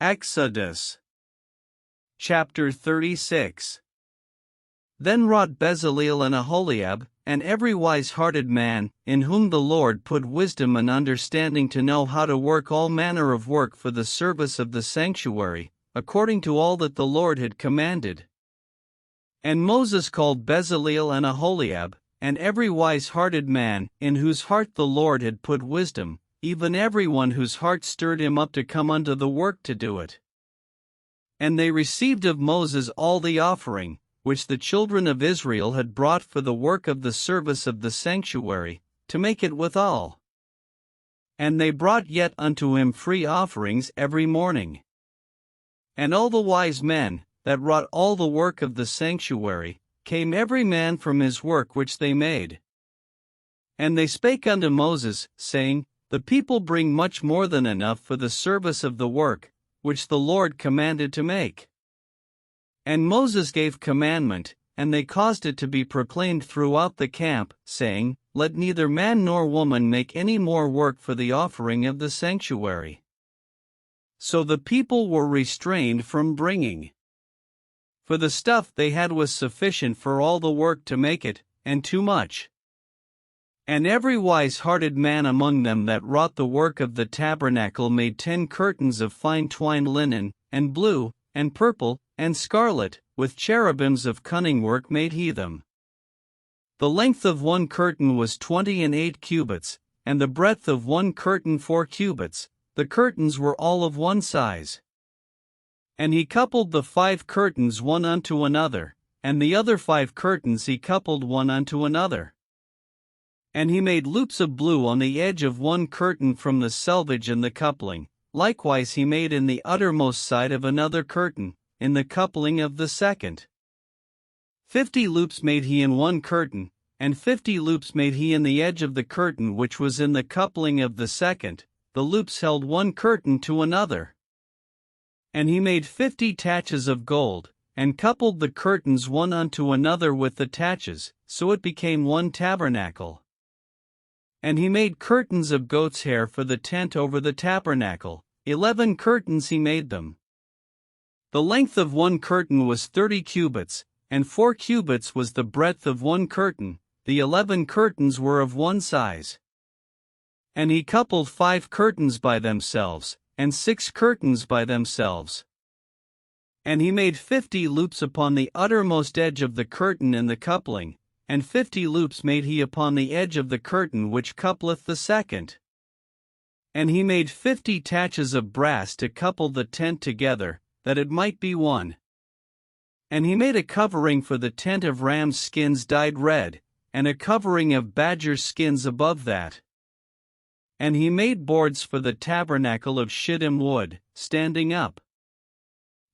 Exodus chapter 36. Then wrought Bezaleel and Aholiab, and every wise-hearted man, in whom the Lord put wisdom and understanding to know how to work all manner of work for the service of the sanctuary, according to all that the Lord had commanded. And Moses called Bezaleel and Aholiab, and every wise-hearted man, in whose heart the Lord had put wisdom, even every one whose heart stirred him up to come unto the work to do it. And they received of Moses all the offering, which the children of Israel had brought for the work of the service of the sanctuary, to make it withal. And they brought yet unto him free offerings every morning. And all the wise men, that wrought all the work of the sanctuary, came every man from his work which they made. And they spake unto Moses, saying, The people bring much more than enough for the service of the work, which the Lord commanded to make. And Moses gave commandment, and they caused it to be proclaimed throughout the camp, saying, Let neither man nor woman make any more work for the offering of the sanctuary. So the people were restrained from bringing. For the stuff they had was sufficient for all the work to make it, and too much. And every wise-hearted man among them that wrought the work of the tabernacle made 10 curtains of fine twined linen, and blue, and purple, and scarlet, with cherubims of cunning work made he them. The length of one curtain was 28 cubits, and the breadth of one curtain 4 cubits, the curtains were all of one size. And he coupled the 5 curtains one unto another, and the other 5 curtains he coupled one unto another. And he made loops of blue on the edge of one curtain from the selvage and the coupling, likewise he made in the uttermost side of another curtain, in the coupling of the second. 50 loops made he in one curtain, and 50 loops made he in the edge of the curtain which was in the coupling of the second, the loops held one curtain to another. And he made 50 taches of gold, and coupled the curtains one unto another with the taches, so it became one tabernacle. And he made curtains of goat's hair for the tent over the tabernacle, 11 curtains he made them. The length of one curtain was 30 cubits, and 4 cubits was the breadth of one curtain, the 11 curtains were of one size. And he coupled 5 curtains by themselves, and 6 curtains by themselves. And he made 50 loops upon the uttermost edge of the curtain in the coupling, and 50 loops made he upon the edge of the curtain which coupleth the second. And he made 50 taches of brass to couple the tent together, that it might be one. And he made a covering for the tent of ram's skins dyed red, and a covering of badger skins above that. And he made boards for the tabernacle of shittim wood, standing up.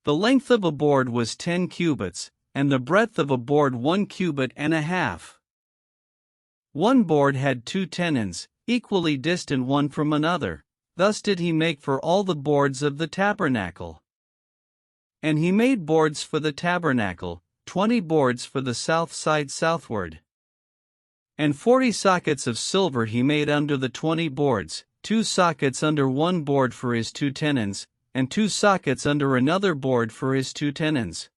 The length of a board was 10 cubits, and the breadth of a board 1 cubit and a half. One board had 2 tenons, equally distant one from another, thus did he make for all the boards of the tabernacle. And he made boards for the tabernacle, 20 boards for the south side southward. And 40 sockets of silver he made under the 20 boards, 2 sockets under one board for his 2 tenons, and 2 sockets under another board for his 2 tenons.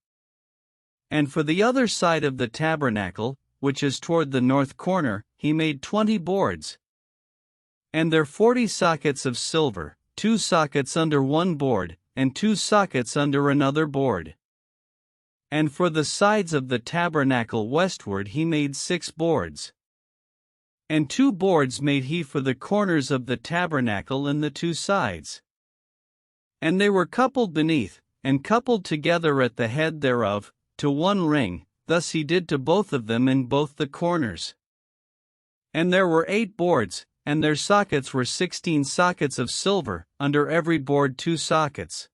And for the other side of the tabernacle, which is toward the north corner, he made 20 boards. And there 40 sockets of silver, 2 sockets under one board, and 2 sockets under another board. And for the sides of the tabernacle westward he made 6 boards. And 2 boards made he for the corners of the tabernacle and the 2 sides. And they were coupled beneath, and coupled together at the head thereof, to one ring, thus he did to both of them in both the corners. And there were 8 boards, and their sockets were 16 sockets of silver, under every board 2 sockets.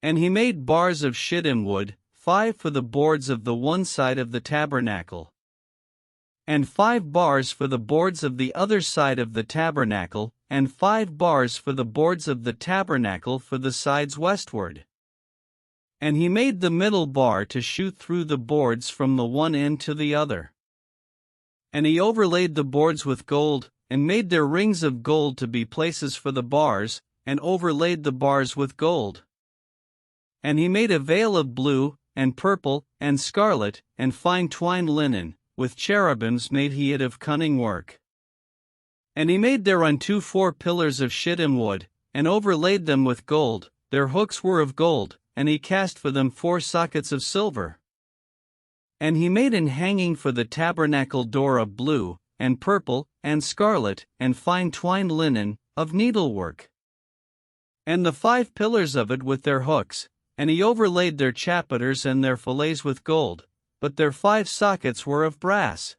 And he made bars of shittim wood, 5 for the boards of the one side of the tabernacle, and 5 bars for the boards of the other side of the tabernacle, and 5 bars for the boards of the tabernacle for the sides westward. And he made the middle bar to shoot through the boards from the one end to the other. And he overlaid the boards with gold, and made their rings of gold to be places for the bars, and overlaid the bars with gold. And he made a veil of blue, and purple, and scarlet, and fine twined linen, with cherubims made he it of cunning work. And he made thereunto 4 pillars of shittim wood, and overlaid them with gold, their hooks were of gold, and he cast for them 4 sockets of silver. And he made an hanging for the tabernacle door of blue, and purple, and scarlet, and fine twined linen, of needlework. And the 5 pillars of it with their hooks, and he overlaid their chapiters and their fillets with gold, but their 5 sockets were of brass.